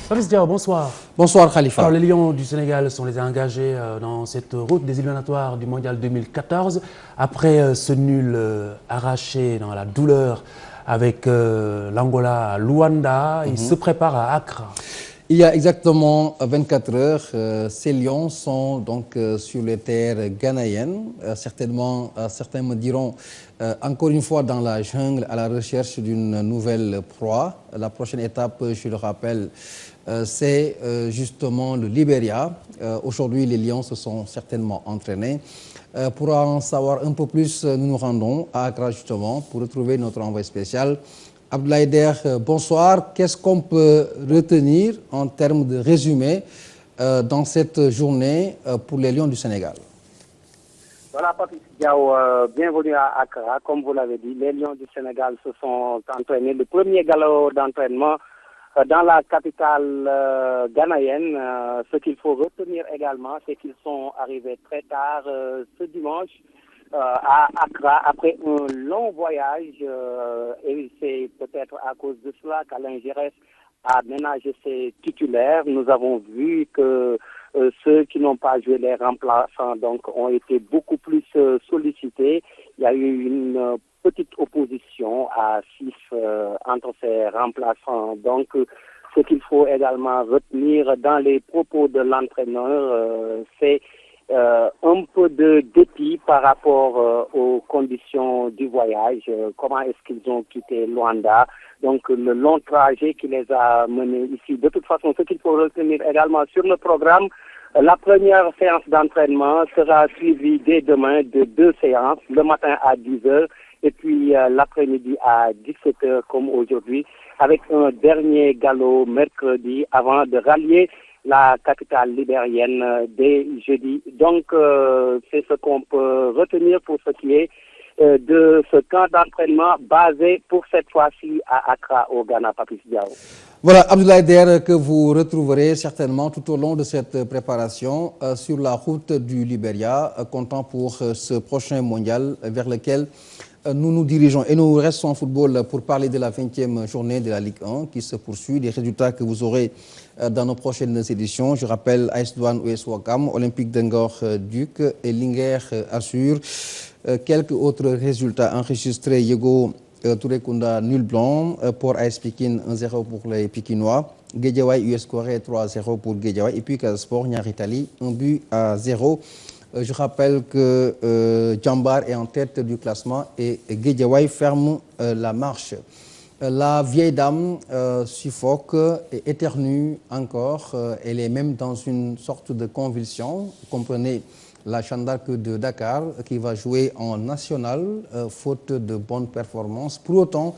Fabrice Diao, bonsoir. Bonsoir Khalifa. Alors, les Lions du Sénégal sont les engagés dans cette route des éliminatoires du Mondial 2014. Après ce nul arraché dans la douleur avec l'Angola à Luanda, ils se préparent à Accra. Il y a exactement 24 heures, ces Lions sont donc sur les terres ghanéennes. Certainement, certains me diront encore une fois dans la jungle à la recherche d'une nouvelle proie. La prochaine étape, je le rappelle, c'est justement le Libéria. Aujourd'hui, les Lions se sont certainement entraînés. Pour en savoir un peu plus, nous nous rendons à Accra justement pour retrouver notre envoyé spécial. Abdoulaye Der, bonsoir. Qu'est-ce qu'on peut retenir en termes de résumé dans cette journée pour les Lions du Sénégal? Voilà, Patrice Diao, bienvenue à Accra. Comme vous l'avez dit, les Lions du Sénégal se sont entraînés. Le premier galop d'entraînement dans la capitale ghanéenne. Ce qu'il faut retenir également, c'est qu'ils sont arrivés très tard ce dimanche à Accra après un long voyage et c'est peut-être à cause de cela qu'Alain Giresse a ménagé ses titulaires. Nous avons vu que ceux qui n'ont pas joué les remplaçants donc ont été beaucoup plus sollicités. Il y a eu une petite opposition à 6 entre ces remplaçants. Donc ce qu'il faut également retenir dans les propos de l'entraîneur, c'est un peu de dépit par rapport aux conditions du voyage, comment est-ce qu'ils ont quitté Luanda, donc le long trajet qui les a menés ici. De toute façon, ce qu'il faut retenir également sur le programme, la première séance d'entraînement sera suivie dès demain de 2 séances, le matin à 10h et puis l'après-midi à 17h comme aujourd'hui, avec un dernier galop mercredi avant de rallier la capitale libérienne dès jeudi. Donc, c'est ce qu'on peut retenir pour ce qui est de ce camp d'entraînement basé pour cette fois-ci à Accra, au Ghana, Patrice Diao. Voilà, Abdoulaye Der, que vous retrouverez certainement tout au long de cette préparation sur la route du Libéria, comptant pour ce prochain mondial vers lequel nous nous dirigeons. Et nous restons en football pour parler de la 20e journée de la Ligue 1 qui se poursuit, des résultats que vous aurez dans nos prochaines éditions. Je rappelle AS Douanes US Ouakam, Olympique de Ngor Duc et Linguère Assur. Quelques autres résultats enregistrés: Yego Touré Kunda nul blanc, Port AS Pikine 1-0 pour les Pikinois, Guédiawaye US Corée 3-0 pour Guédiawaye et puis Casa Sport Niary Tally 1-0. Je rappelle que Djambar est en tête du classement et Guédiawaye ferme la marche. La vieille dame suffoque et éternue encore. Elle est même dans une sorte de convulsion. Comprenez la Jeanne d'Arc de Dakar qui va jouer en national faute de bonnes performances. Pour autant,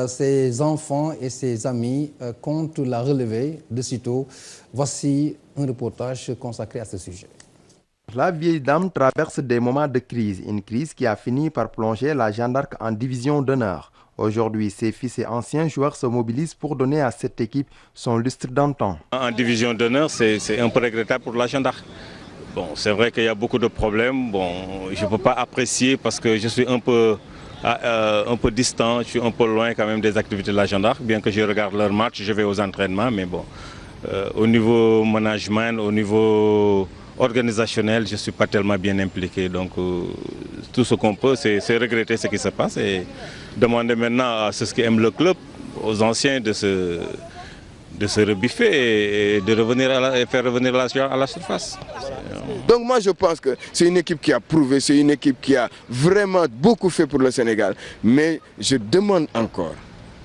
ses enfants et ses amis comptent la relever de sitôt. Voici un reportage consacré à ce sujet. La vieille dame traverse des moments de crise, une crise qui a fini par plonger la Jeanne d'Arc en division d'honneur. Aujourd'hui, ses fils et anciens joueurs se mobilisent pour donner à cette équipe son lustre d'antan. En division d'honneur, c'est un peu regrettable pour la Jeanne d'Arc. Bon, c'est vrai qu'il y a beaucoup de problèmes. Bon, je ne peux pas apprécier parce que je suis un peu distant, je suis un peu loin quand même des activités de la Jeanne d'Arc. Bien que je regarde leurs matchs, je vais aux entraînements, mais bon, au niveau management, au niveau organisationnel, je ne suis pas tellement bien impliqué. Donc tout ce qu'on peut, c'est regretter ce qui se passe et demander maintenant à ceux qui aiment le club, aux anciens de se rebiffer et de revenir faire revenir à la surface. Donc moi je pense que c'est une équipe qui a prouvé, c'est une équipe qui a vraiment beaucoup fait pour le Sénégal. Mais je demande encore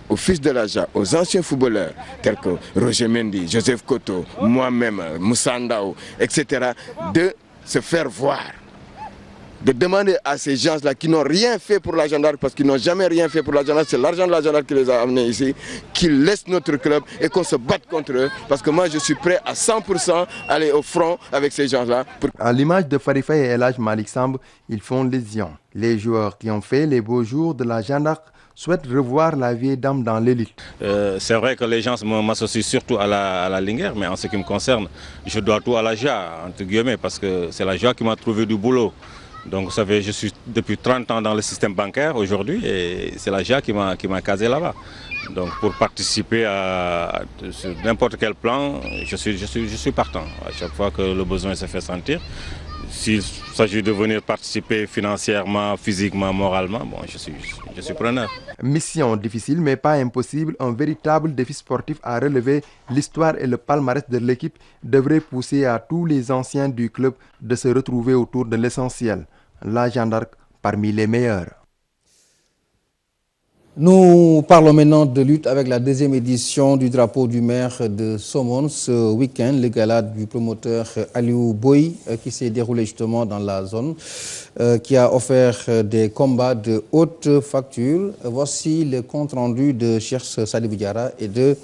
aux fils de l'Aja, aux anciens footballeurs tels que Roger Mendy, Joseph Koto, moi-même, Moussa Ndao, etc. de se faire voir. De demander à ces gens-là qui n'ont rien fait pour la Jeanne d'Arc, parce qu'ils n'ont jamais rien fait pour la Jeanne d'Arc, c'est l'argent de la Jeanne d'Arc qui les a amenés ici, qu'ils laissent notre club et qu'on se batte contre eux, parce que moi je suis prêt à 100% à aller au front avec ces gens-là. À l'image de Farifa et El Hadj Malick Samb, ils font lésion. Les joueurs qui ont fait les beaux jours de la Jeanne d'Arc souhaitent revoir la vieille dame dans l'élite. C'est vrai que les gens m'associent surtout à la Linguère, mais en ce qui me concerne, je dois tout à la JA, entre guillemets, parce que c'est la JA qui m'a trouvé du boulot. Donc vous savez, je suis depuis 30 ans dans le système bancaire aujourd'hui et c'est la JA qui m'a casé là-bas. Donc pour participer sur n'importe quel plan, je suis partant. À chaque fois que le besoin se fait sentir. S'il s'agit de venir participer financièrement, physiquement, moralement, bon, je suis preneur. Mission difficile mais pas impossible, un véritable défi sportif à relever. L'histoire et le palmarès de l'équipe devraient pousser à tous les anciens du club de se retrouver autour de l'essentiel. La Jeanne d'Arc parmi les meilleurs. Nous parlons maintenant de lutte avec la deuxième édition du drapeau du maire de Somone. Ce week-end, le gala du promoteur Aliou Boy qui s'est déroulé justement dans la zone, qui a offert des combats de haute facture. Voici le compte rendu de Cheikh Sadibou Diarra et de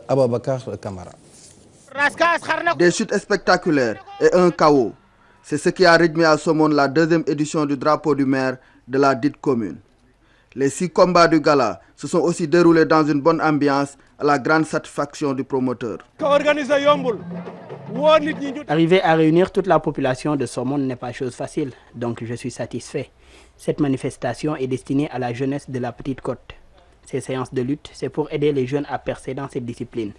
Ababakar Kamara. Des chutes spectaculaires et un chaos. C'est ce qui a rythmé à Somone la deuxième édition du drapeau du maire de la dite commune. Les 6 combats du gala se sont aussi déroulés dans une bonne ambiance à la grande satisfaction du promoteur. Arriver à réunir toute la population de Somone n'est pas chose facile, donc je suis satisfait. Cette manifestation est destinée à la jeunesse de la Petite Côte. Ces séances de lutte, c'est pour aider les jeunes à percer dans cette discipline.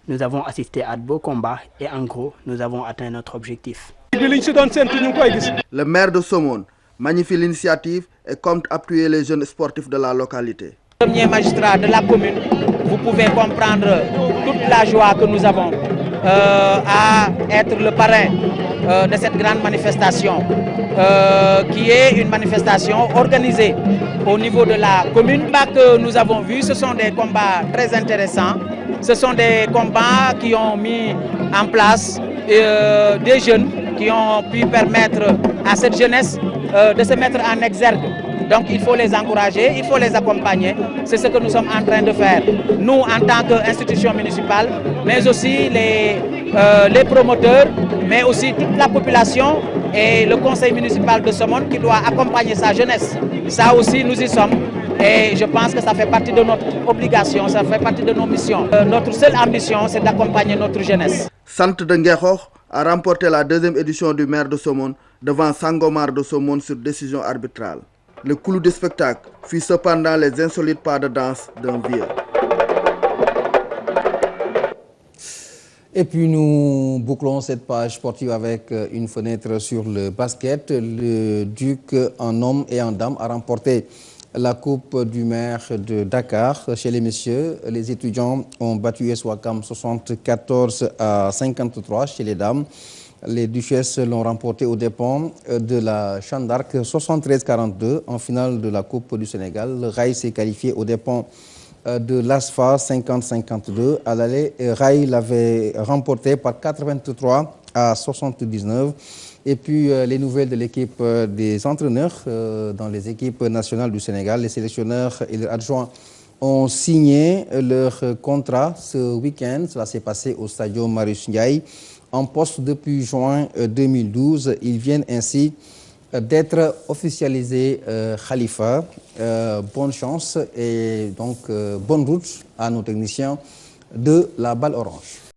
Nous avons assisté à de beaux combats et en gros, nous avons atteint notre objectif. Le maire de Somone magnifie l'initiative et compte appuyer les jeunes sportifs de la localité. Premier magistrat de la commune, vous pouvez comprendre toute la joie que nous avons à être le parrain de cette grande manifestation, qui est une manifestation organisée au niveau de la commune. Les combats que nous avons vus, ce sont des combats très intéressants. Ce sont des combats qui ont mis en place des jeunes qui ont pu permettre à cette jeunesse de se mettre en exergue. Donc il faut les encourager, il faut les accompagner. C'est ce que nous sommes en train de faire. Nous, en tant qu'institution municipale, mais aussi les promoteurs, mais aussi toute la population et le conseil municipal de Somone qui doit accompagner sa jeunesse. Ça aussi, nous y sommes. Et je pense que ça fait partie de notre obligation, ça fait partie de nos missions. Notre seule ambition, c'est d'accompagner notre jeunesse. Centre de Nguekokh a remporté la deuxième édition du maire de Somone devant Sangomar de Somone sur décision arbitrale. Le clou du spectacle fut cependant les insolites pas de danse d'un vieux. Et puis nous bouclons cette page sportive avec une fenêtre sur le basket. Le Duc en hommes et en dames a remporté la Coupe du maire de Dakar. Chez les messieurs, les étudiants ont battu US Ouakam 74-53. Chez les dames, les Duchesses l'ont remporté aux dépens de la Jeanne d'Arc 73-42 en finale de la Coupe du Sénégal. Le Rail s'est qualifié aux dépens de l'ASFA 50-52. À l'aller, Rail l'avait remporté par 83-79. Et puis les nouvelles de l'équipe des entraîneurs dans les équipes nationales du Sénégal. Les sélectionneurs et les adjoints ont signé leur contrat ce week-end. Cela s'est passé au Stadium Marius Ndiaye. En poste depuis juin 2012, ils viennent ainsi d'être officialisés. Khalifa, bonne chance et donc bonne route à nos techniciens de la balle orange.